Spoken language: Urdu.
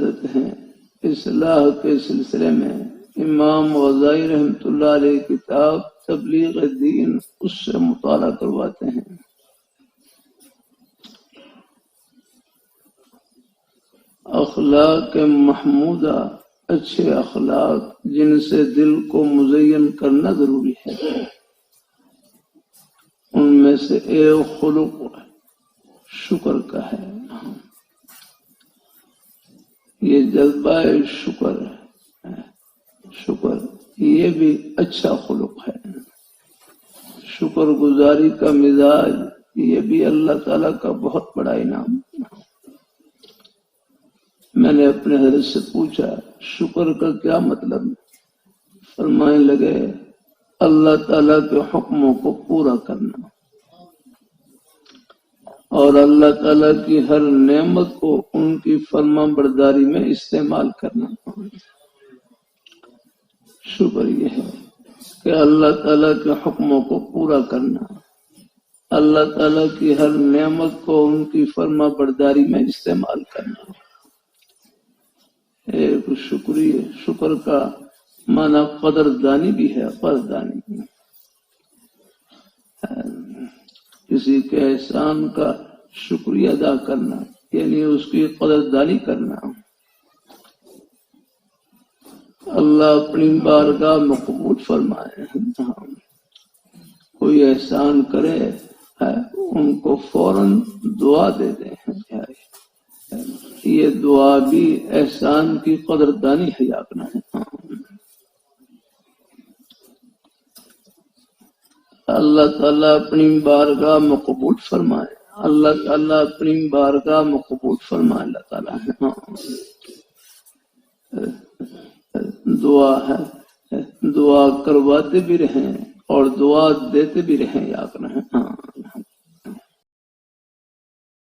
حضرت ہیں اصلاح کے سلسلے میں امام غزالی رحمۃ اللہ علیہ کتاب تبلیغ دین اس سے مطالعہ کرواتے ہیں۔ اخلاق محمودہ، اچھے اخلاق جن سے دل کو مزین کرنا ضروری ہے، ان میں سے ایک خلق شکر کا ہے۔ یہ جذبہ شکر ہے، شکر یہ بھی اچھا خلق ہے۔ شکر گزاری کا مزاج یہ بھی اللہ تعالیٰ کا بہت بڑا انعام۔ میں نے اپنے حضرت سے پوچھا شکر کا کیا مطلب؟ فرمانے لگے اللہ تعالیٰ کے حکموں کو پورا کرنا اور اللہ تعالیٰ کی ہر نعمت کو ان کی فرما برداری میں استعمال کرنا۔ شکر یہ ہے کہ اللہ تعالیٰ کے حکموں کو پورا کرنا، اللہ تعالیٰ کی ہر نعمت کو ان کی فرما برداری میں استعمال کرنا۔ ایک شکر کا معنی قدردانی بھی ہے، قدردانی کسی کے احسان کا شکریہ ادا کرنا، یعنی اس کی قدردانی کرنا۔ اللہ اپنی بارگاہ میں قبول فرمائے۔ کوئی احسان کرے ان کو فوراً دعا دے دیں، یہ دعا بھی احسان کی قدردانی ہے یاقنا ہے۔ اللہ تعالیٰ اپنی بارگاہ میں قبول فرمائے، اللہ تعالیٰ اپنی بارگاہ میں قبول فرمائے۔ اللہ تعالیٰ دعا ہے، دعا کرواتے بھی رہیں اور دعا دیتے بھی رہیں یاقنا ہے۔